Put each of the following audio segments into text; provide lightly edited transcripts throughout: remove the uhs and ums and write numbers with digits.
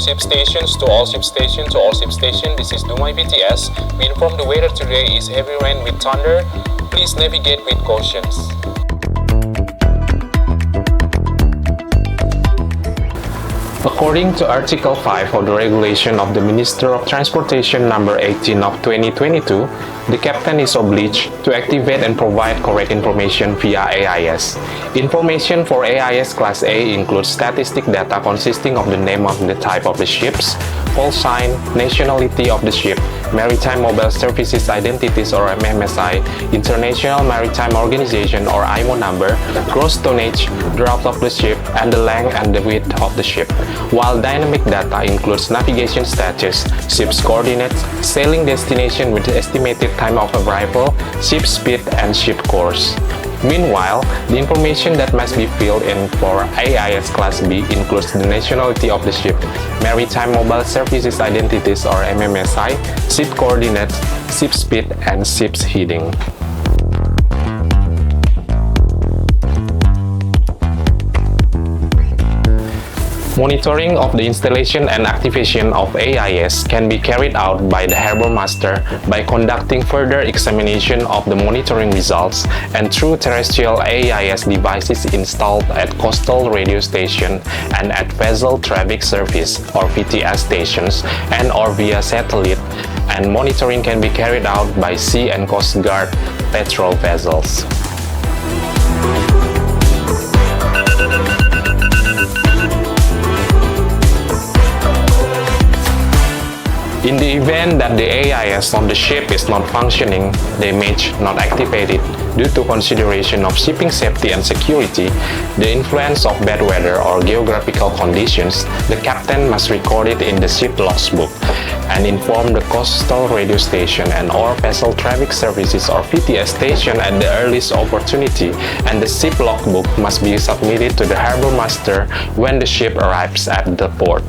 ship stations to all ship station to all ship station. This is Dumai VTS. We inform the weather today is heavy rain with thunder. Please navigate with cautions. According to Article 5 of the Regulation of the Minister of Transportation number 18 of 2022, the captain is obliged to activate and provide correct information via AIS. Information for AIS Class A includes statistic data consisting of the name of the type of the ships, call sign, nationality of the ship, Maritime Mobile Services Identities or MMSI, International Maritime Organization or IMO number, gross tonnage, draft of the ship, and the length and the width of the ship. While dynamic data includes navigation status, ship's coordinates, sailing destination with estimated time of arrival, ship speed, and ship course. Meanwhile, the information that must be filled in for AIS Class B includes the nationality of the ship, Maritime Mobile Services Identities or MMSI, ship coordinates, ship speed, and ship's heading. Monitoring of the installation and activation of AIS can be carried out by the Harbour Master by conducting further examination of the monitoring results and through terrestrial AIS devices installed at coastal radio station and at vessel traffic service or VTS stations and or via satellite, and monitoring can be carried out by Sea and Coast Guard patrol vessels. In the event that the AIS on the ship is not functioning, damaged, not activated, due to consideration of shipping safety and security, the influence of bad weather or geographical conditions, the captain must record it in the ship logbook and inform the coastal radio station and or vessel traffic services or VTS station at the earliest opportunity, and the ship logbook must be submitted to the Harbour Master when the ship arrives at the port.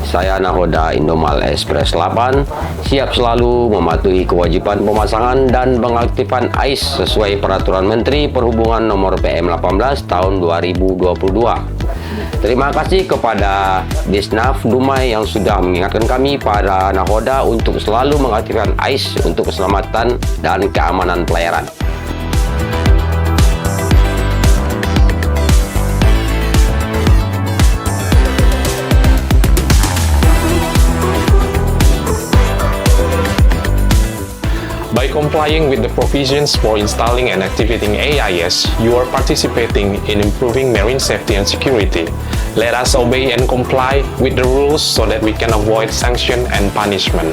Saya Nahoda Indomal Express 8 siap selalu mematuhi kewajiban pemasangan dan pengaktifan AIS sesuai Peraturan Menteri Perhubungan Nomor PM 18 Tahun 2022. Terima kasih kepada Disnaf Dumai yang sudah mengingatkan kami para Nahoda untuk selalu mengaktifkan AIS untuk keselamatan dan keamanan pelayaran. By complying with the provisions for installing and activating AIS, you are participating in improving marine safety and security. Let us obey and comply with the rules so that we can avoid sanction and punishment.